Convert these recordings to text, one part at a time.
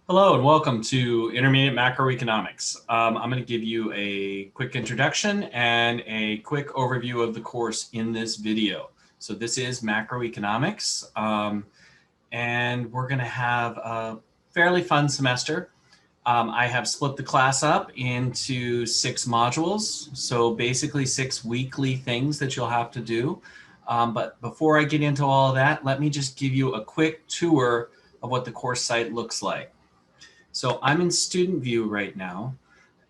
Hello and welcome to Intermediate Macroeconomics. I'm going to give you a quick introduction and a quick overview of the course in this video. So this is macroeconomics, and we're going to have a fairly fun semester. I have split the class up into 6 modules, so basically 6 weekly things that you'll have to do. But before I get into all of that, let me just give you a quick tour of what the course site looks like. So I'm in student view right now,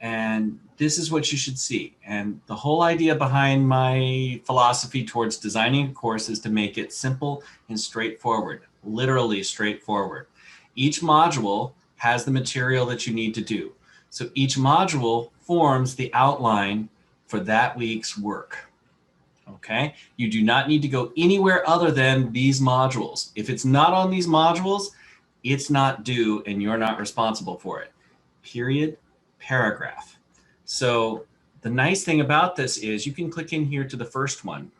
and this is what you should see. And the whole idea behind my philosophy towards designing a course is to make it simple and straightforward, literally straightforward. Each module has the material that you need to do. So each module forms the outline for that week's work. Okay, you do not need to go anywhere other than these modules. If it's not on these modules, it's not due and you're not responsible for it. Period, paragraph. So the nice thing about this is you can click in here to the first one.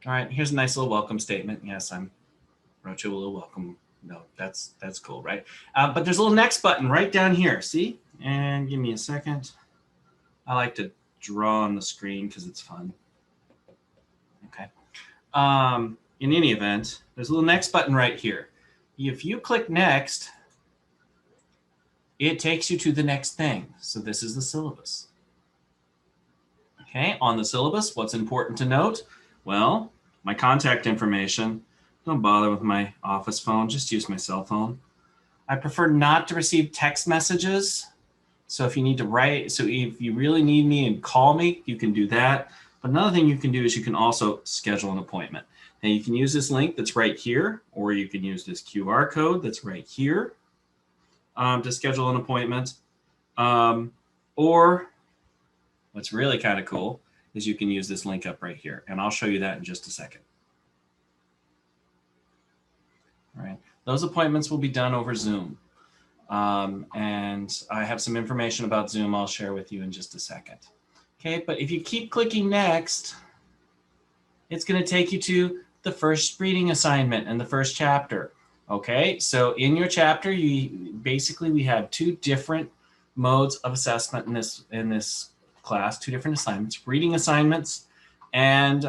All right, here's a nice little welcome statement. Yes, I wrote you a little welcome. No, that's cool, right? But there's a little next button right down here. See? And give me a second. I like to draw on the screen because it's fun. Okay. In any event, there's a little next button right here. If you click next, it takes you to the next thing. So this is the syllabus. Okay, on the syllabus, what's important to note? Well, my contact information. Don't bother with my office phone, just use my cell phone. I prefer not to receive text messages. So if you need to write, so if you really need me and call me, you can do that. But another thing you can do is you can also schedule an appointment. Now you can use this link that's right here, or you can use this QR code that's right here to schedule an appointment. Or what's really kind of cool is you can use this link up right here, and I'll show you that in just a second. All right, those appointments will be done over Zoom. And I have some information about Zoom I'll share with you in just a second. Okay, but if you keep clicking next, it's going to take you to the first reading assignment and the first chapter. Okay, so in your chapter, we have 2 different modes of assessment in this class, 2 different assignments: reading assignments and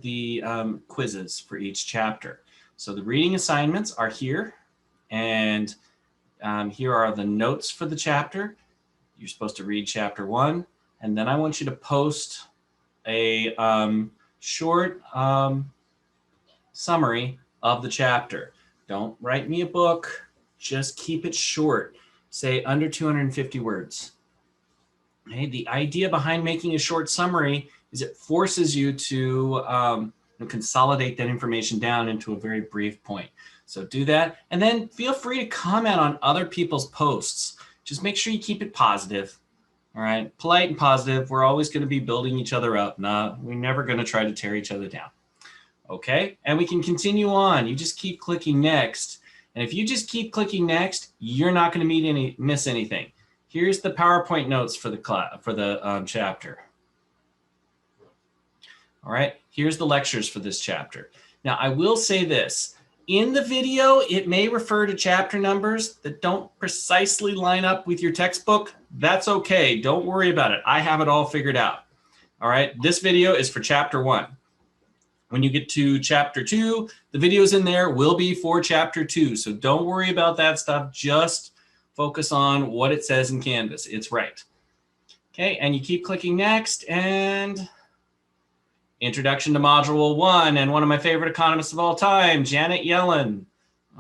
the quizzes for each chapter. So the reading assignments are here, and here are the notes for the chapter. You're supposed to read chapter 1, and then I want you to post a short summary of the chapter. Don't write me a book, just keep it short. Say under 250 words. Okay? The idea behind making a short summary is it forces you to consolidate that information down into a very brief point. So do that, and then feel free to comment on other people's posts. Just make sure you keep it positive. All right, polite and positive. We're always going to be building each other up. We're never going to try to tear each other down. Okay, and we can continue on. You just keep clicking next. And if you just keep clicking next, you're not going to miss anything. Here's the PowerPoint notes for the chapter. All right, here's the lectures for this chapter. Now, I will say this. In the video, it may refer to chapter numbers that don't precisely line up with your textbook. That's okay. Don't worry about it. I have it all figured out. All right, this video is for chapter 1. When you get to chapter 2, the videos in there will be for chapter 2. So don't worry about that stuff. Just focus on what it says in Canvas. It's right. Okay, and you keep clicking next, and Introduction to Module 1, and one of my favorite economists of all time, Janet Yellen.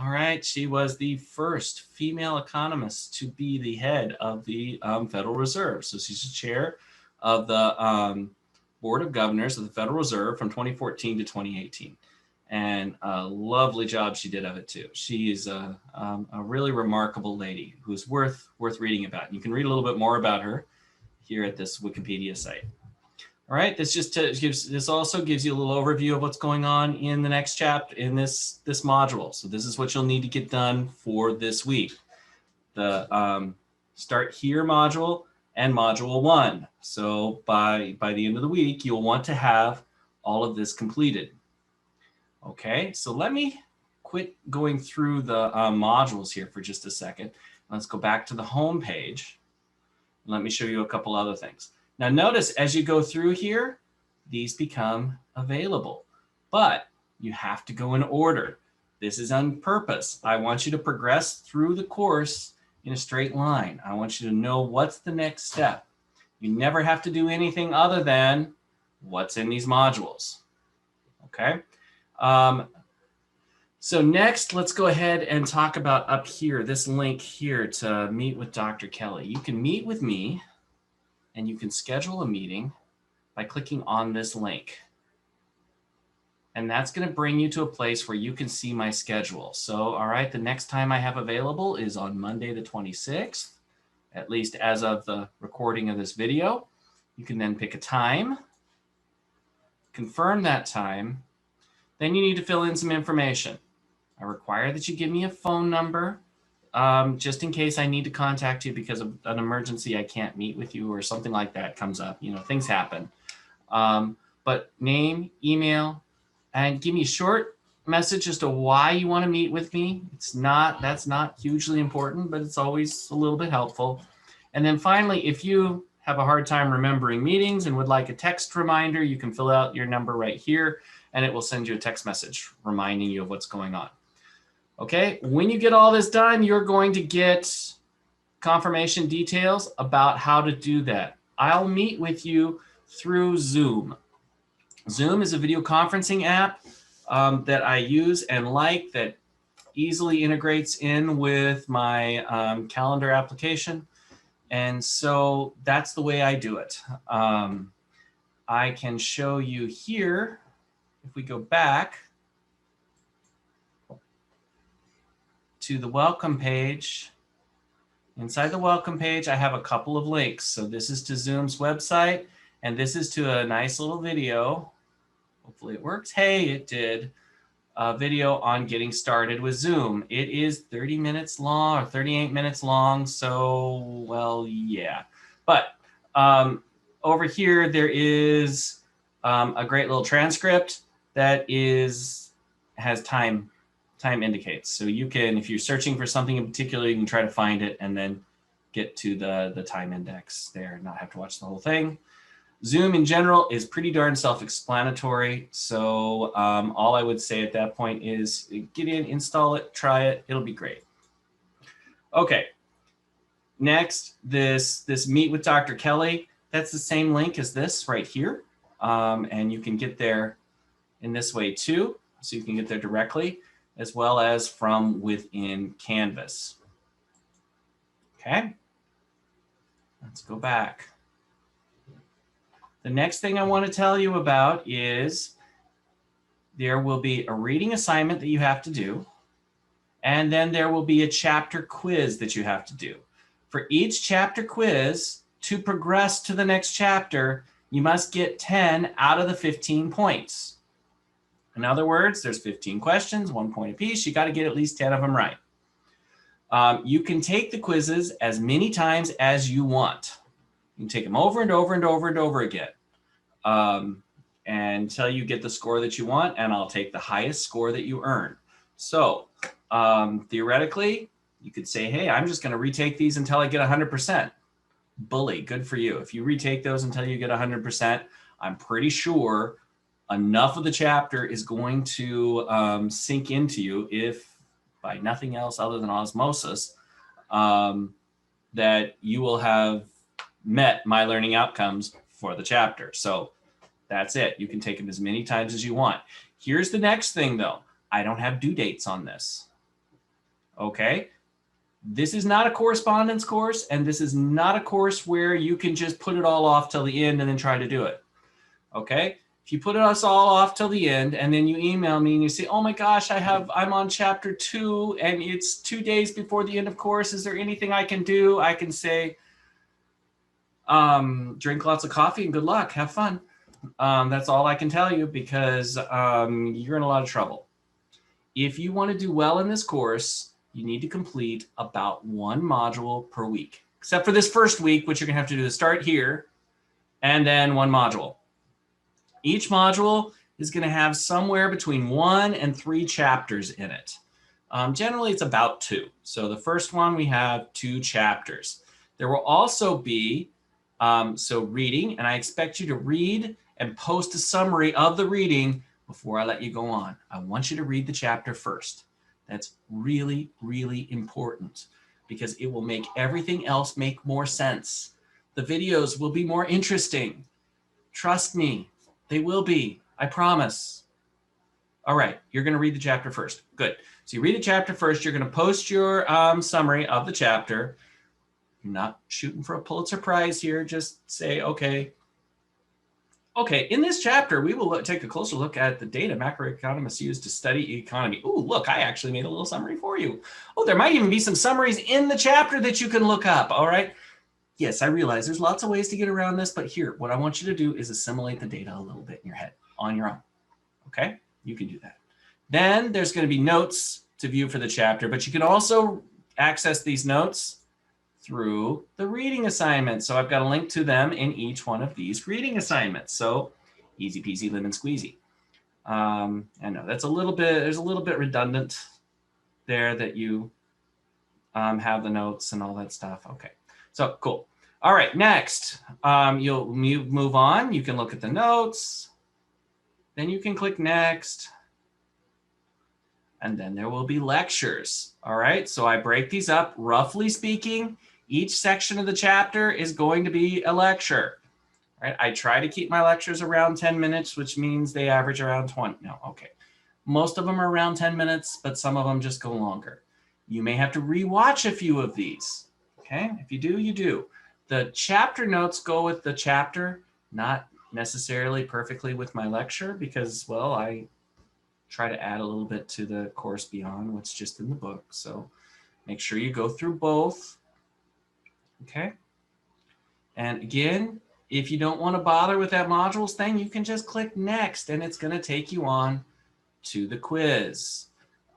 All right, she was the first female economist to be the head of the Federal Reserve. So she's the chair of the Board of Governors of the Federal Reserve from 2014 to 2018. And a lovely job she did of it too. She is a really remarkable lady who's worth reading about. You can read a little bit more about her here at this Wikipedia site. All right, this also gives you a little overview of what's going on in the next chapter in this module. So this is what you'll need to get done for this week. The Start Here module and module 1. So by the end of the week, you'll want to have all of this completed. Okay, so let me quit going through the modules here for just a second. Let's go back to the home page. Let me show you a couple other things. Now notice as you go through here, these become available, but you have to go in order. This is on purpose. I want you to progress through the course in a straight line. I want you to know what's the next step. You never have to do anything other than what's in these modules. Okay. So next, let's go ahead and talk about up here, this link here to meet with Dr. Kelly. You can meet with me and you can schedule a meeting by clicking on this link. And that's going to bring you to a place where you can see my schedule. So, all right, the next time I have available is on Monday, the 26th, at least as of the recording of this video. You can then pick a time, confirm that time. Then you need to fill in some information. I require that you give me a phone number just in case I need to contact you because of an emergency. I can't meet with you or something like that comes up. You know, things happen. But name, email, and give me a short message as to why you want to meet with me. That's not hugely important, but it's always a little bit helpful. And then finally, if you have a hard time remembering meetings and would like a text reminder, you can fill out your number right here and it will send you a text message reminding you of what's going on. Okay, when you get all this done, you're going to get confirmation details about how to do that. I'll meet with you through Zoom. Zoom is a video conferencing app that I use and like that easily integrates in with my calendar application. And so that's the way I do it. I can show you here, if we go back to the welcome page. Inside the welcome page, I have a couple of links. So this is to Zoom's website, and this is to a nice little video. Hopefully it works. Hey, it did. A video on getting started with Zoom. It is 30 minutes long or 38 minutes long. So, well, yeah. But over here, there is a great little transcript that has time indicates. So you can, if you're searching for something in particular, you can try to find it and then get to the time index there and not have to watch the whole thing. Zoom in general is pretty darn self-explanatory. So all I would say at that point is get in, install it, try it. It'll be great. Okay. Next, this Meet with Dr. Kelly. That's the same link as this right here. And you can get there in this way too. So you can get there directly as well as from within Canvas. Okay. Let's go back. The next thing I want to tell you about is there will be a reading assignment that you have to do, and then there will be a chapter quiz that you have to do. For each chapter quiz, to progress to the next chapter, you must get 10 out of the 15 points. In other words, there's 15 questions, 1 point apiece. You got to get at least 10 of them right. You can take the quizzes as many times as you want. You can take them over and over and over and over again until you get the score that you want, and I'll take the highest score that you earn. So theoretically, you could say, hey, I'm just going to retake these until I get 100%. Bully, good for you. If you retake those until you get 100%, I'm pretty sure enough of the chapter is going to sink into you, if by nothing else other than osmosis, that you will have met my learning outcomes for the chapter. So that's it. You can take them as many times as you want. Here's the next thing though. I don't have due dates on this. Okay. This is not a correspondence course, and this is not a course where you can just put it all off till the end and then try to do it. Okay. If you put us all off till the end and then you email me and you say, oh my gosh, I'm on chapter 2 and it's 2 days before the end of course. Is there anything I can do? I can say, drink lots of coffee and good luck. Have fun. That's all I can tell you because you're in a lot of trouble. If you want to do well in this course, you need to complete about 1 module per week, except for this first week, which you're gonna have to do to start here and then 1 module. Each module is going to have somewhere between 1 and 3 chapters in it. Generally, it's about 2. So the first one, we have 2 chapters. There will also be reading, and I expect you to read and post a summary of the reading before I let you go on. I want you to read the chapter first. That's really, really important because it will make everything else make more sense. The videos will be more interesting. Trust me, they will be. I promise. All right, you're going to read the chapter first. Good. So you read the chapter first. You're going to post your summary of the chapter. You're not shooting for a Pulitzer Prize here. Just say, okay. Okay, in this chapter, we will take a closer look at the data macroeconomists use to study economy. Oh, look, I actually made a little summary for you. Oh, there might even be some summaries in the chapter that you can look up. All right. Yes, I realize there's lots of ways to get around this, but here, what I want you to do is assimilate the data a little bit in your head on your own. Okay, you can do that. Then there's going to be notes to view for the chapter, but you can also access these notes through the reading assignments. So I've got a link to them in each one of these reading assignments. So easy peasy lemon squeezy. I know that's there's a little bit redundant there that you have the notes and all that stuff. Okay, so cool. All right, next, you'll move on. You can look at the notes. Then you can click next. And then there will be lectures. All right, so I break these up. Roughly speaking, each section of the chapter is going to be a lecture. Right? I try to keep my lectures around 10 minutes, which means they average around 20. No, okay. Most of them are around 10 minutes, but some of them just go longer. You may have to rewatch a few of these. Okay, if you do, you do. The chapter notes go with the chapter, not necessarily perfectly with my lecture because, well, I try to add a little bit to the course beyond what's just in the book. So make sure you go through both. Okay. And again, if you don't want to bother with that modules thing, you can just click next and it's going to take you on to the quiz.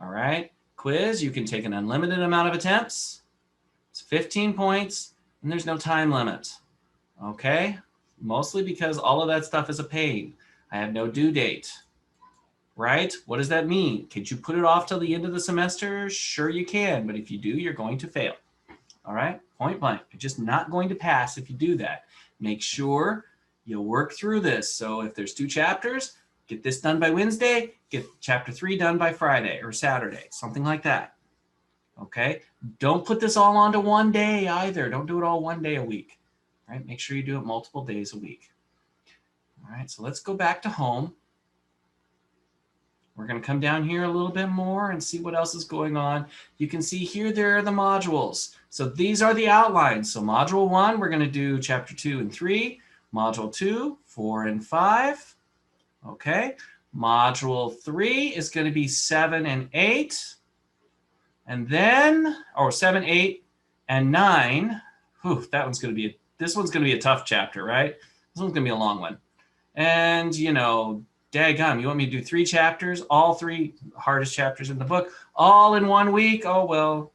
All right. Quiz, you can take an unlimited amount of attempts. It's 15 points and there's no time limit. Okay. Mostly because all of that stuff is a pain. I have no due date. Right? What does that mean? Could you put it off till the end of the semester? Sure you can, but if you do, you're going to fail. All right? Point blank. You're just not going to pass if you do that. Make sure you work through this. So if there's 2 chapters, get this done by Wednesday, get chapter 3 done by Friday or Saturday, something like that. Okay? Don't put this all onto one day either. Don't do it all one day a week. All right? Make sure you do it multiple days a week. All right, so let's go back to home. We're going to come down here a little bit more and see what else is going on. You can see here, there are the modules. So these are the outlines. So module 1, we're going to do chapter 2 and 3. Module 2, 4 and 5. Okay. Module 3 is going to be 7 and 8. And then, or 7, 8, and 9. Whew, this one's going to be a tough chapter, right? This one's going to be a long one. And, you know, daggum, you want me to do 3 chapters, all 3 hardest chapters in the book, all in 1 week? Oh, well,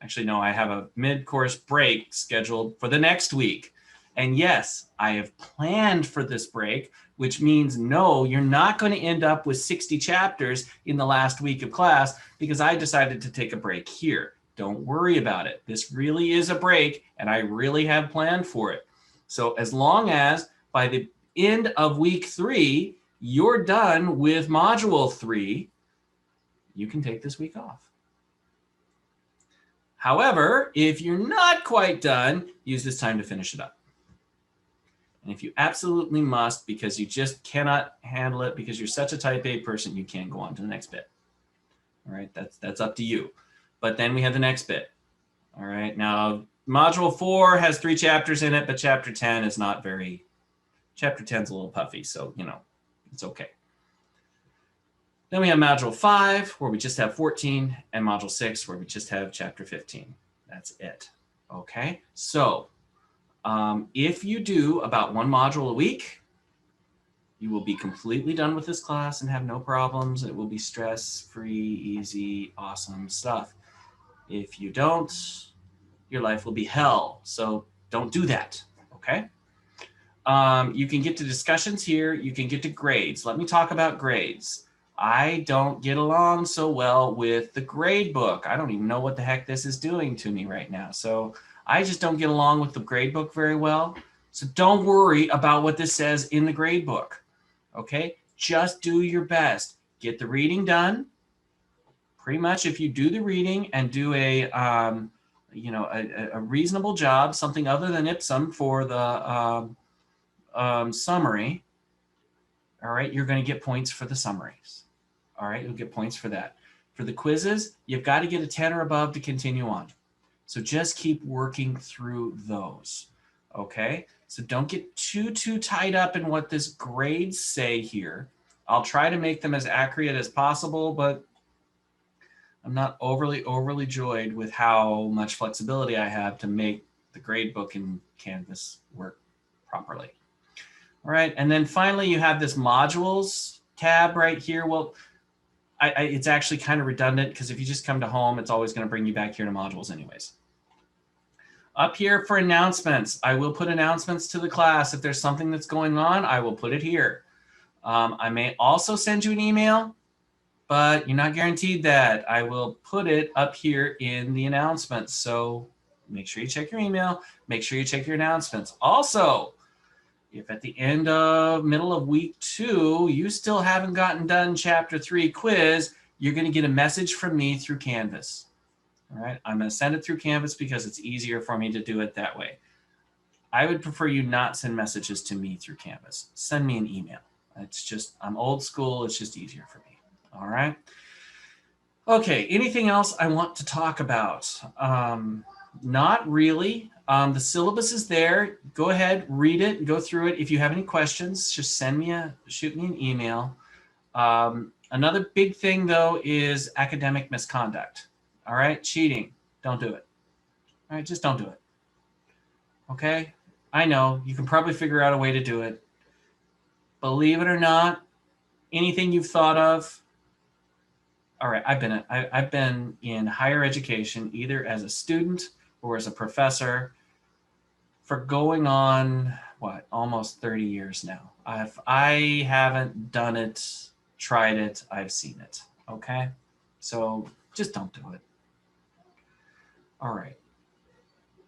actually, no, I have a mid-course break scheduled for the next week. And yes, I have planned for this break, which means no, you're not going to end up with 60 chapters in the last week of class because I decided to take a break here. Don't worry about it. This really is a break, and I really have planned for it. So as long as by the end of week 3, you're done with module 3, you can take this week off. However, if you're not quite done, use this time to finish it up. And if you absolutely must, because you just cannot handle it, because you're such a type A person, you can't go on to the next bit. All right, that's up to you. But then we have the next bit. All right, now module 4 has 3 chapters in it, but chapter 10 is not very, chapter 10 is a little puffy, so, you know, it's okay. Then we have module 5, where we just have 14, and module 6, where we just have chapter 15. That's it. Okay, so if you do about 1 module a week, you will be completely done with this class and have no problems. It will be stress-free, easy, awesome stuff. If you don't, your life will be hell. So don't do that, okay? You can get to discussions here. You can get to grades. Let me talk about grades. I don't get along so well with the grade book. I don't even know what the heck this is doing to me right now. So I just don't get along with the grade book very well. So don't worry about what this says in the grade book. Okay, just do your best. Get the reading done. Pretty much if you do the reading and do a reasonable job, something other than Ipsum for the summary, all right, you're going to get points for the summaries. All right, you'll get points for that. For the quizzes, you've got to get a 10 or above to continue on. So just keep working through those. Okay, so don't get too tied up in what this grades say here. I'll try to make them as accurate as possible, but I'm not overly joyed with how much flexibility I have to make the grade book in Canvas work properly. All right, and then finally you have this modules tab right here. Well, it's actually kind of redundant because if you just come to home, it's always going to bring you back here to modules anyways. Up here for announcements, I will put announcements to the class. If there's something that's going on, I will put it here. I may also send you an email, but you're not guaranteed that. I will put it up here in the announcements. So make sure you check your email. Make sure you check your announcements. Also, if at the middle of week 2, you still haven't gotten done chapter 3 quiz, you're going to get a message from me through Canvas. All right, I'm going to send it through Canvas because it's easier for me to do it that way. I would prefer you not send messages to me through Canvas. Send me an email. It's just, I'm old school. It's just easier for me. All right. Okay, anything else I want to talk about? Not really. The syllabus is there. Go ahead, read it, go through it. If you have any questions, just shoot me an email. Another big thing though is academic misconduct. All right, cheating, don't do it. All right, just don't do it. Okay, I know you can probably figure out a way to do it. Believe it or not, anything you've thought of. All right, I've been in higher education either as a student or as a professor for going on what, almost 30 years now. I haven't done it, tried it, I've seen it. Okay, so just don't do it. All right,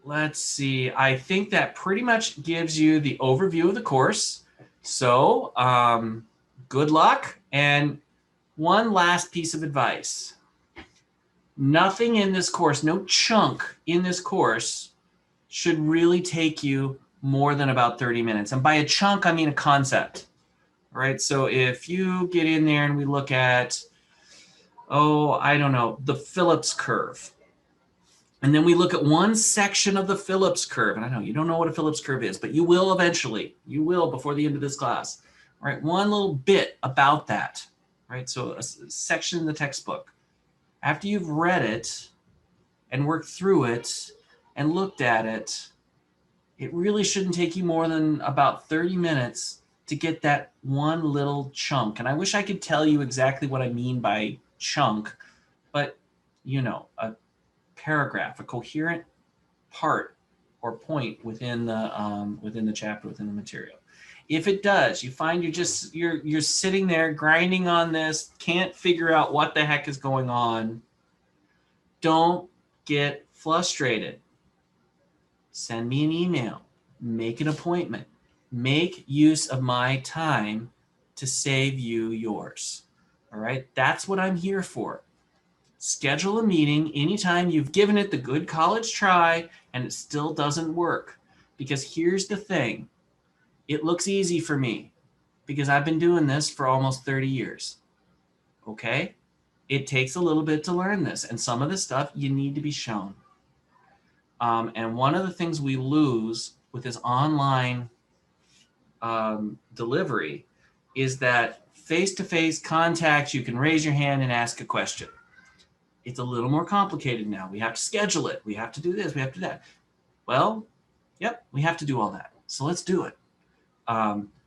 let's see. I think that pretty much gives you the overview of the course. So good luck. And one last piece of advice. Nothing in this course, no chunk in this course should really take you more than about 30 minutes. And by a chunk, I mean a concept. All right, so if you get in there and we look at, I don't know, the Phillips curve. And then we look at one section of the Phillips curve. And I know you don't know what a Phillips curve is, but you will eventually. You will before the end of this class. All right, one little bit about that. Right, so a section in the textbook. After you've read it and worked through it and looked at it, it really shouldn't take you more than about 30 minutes to get that one little chunk. And I wish I could tell you exactly what I mean by chunk, but you know, a paragraph, a coherent part or point within the chapter, within the material. If it does, you find you're sitting there grinding on this, can't figure out what the heck is going on, don't get frustrated. Send me an email, make an appointment, make use of my time to save you yours. All right, that's what I'm here for. Schedule a meeting anytime you've given it the good college try and it still doesn't work. Because here's the thing. It looks easy for me because I've been doing this for almost 30 years. Okay? It takes a little bit to learn this. And some of the stuff you need to be shown. And one of the things we lose with this online delivery is that face-to-face contact, you can raise your hand and ask a question. It's a little more complicated now. We have to schedule it. We have to do this. We have to do that. Well, yep, we have to do all that. So let's do it.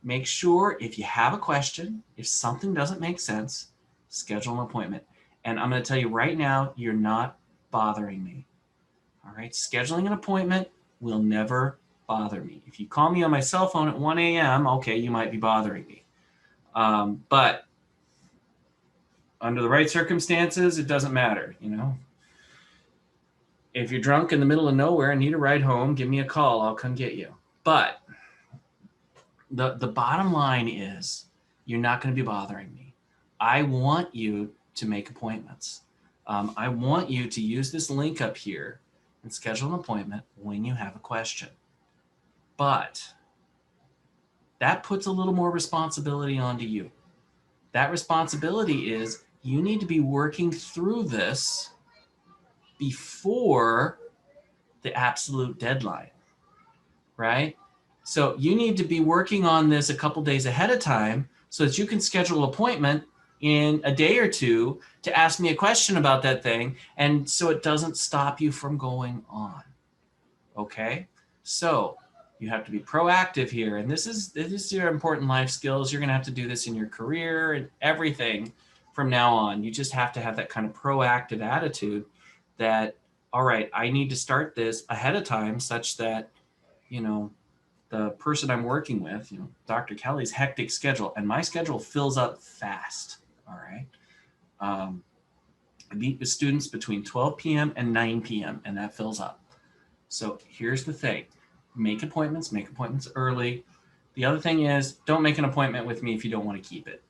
Make sure if you have a question, if something doesn't make sense, schedule an appointment. And I'm going to tell you right now, you're not bothering me. All right. Scheduling an appointment will never bother me. If you call me on my cell phone at 1 a.m., okay, you might be bothering me. But under the right circumstances, it doesn't matter, you know. If you're drunk in the middle of nowhere and need a ride home, give me a call. I'll come get you. But the bottom line is you're not going to be bothering me. I want you to make appointments. I want you to use this link up here and schedule an appointment when you have a question. But that puts a little more responsibility onto you. That responsibility is you need to be working through this before the absolute deadline, right? So you need to be working on this a couple days ahead of time so that you can schedule an appointment in a day or two to ask me a question about that thing, and so it doesn't stop you from going on. Okay? So you have to be proactive here, and this is your important life skills. You're going to have to do this in your career and everything from now on. You just have to have that kind of proactive attitude that, all right, I need to start this ahead of time such that, you know, the person I'm working with, you know, Dr. Kelly's hectic schedule, and my schedule fills up fast. All right. I meet with students between 12 p.m. and 9 p.m. and that fills up. So here's the thing. Make appointments early. The other thing is don't make an appointment with me if you don't want to keep it.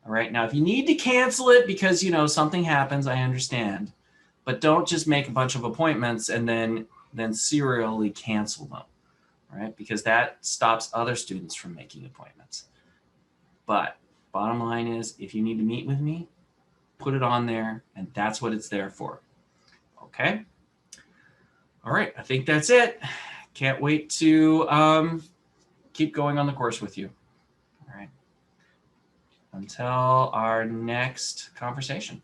All right. Now, if you need to cancel it because, you know, something happens, I understand. But don't just make a bunch of appointments and then serially cancel them. All right. Because that stops other students from making appointments. But bottom line is, if you need to meet with me, put it on there, and that's what it's there for. Okay? All right, I think that's it. Can't wait to keep going on the course with you. All right. Until our next conversation.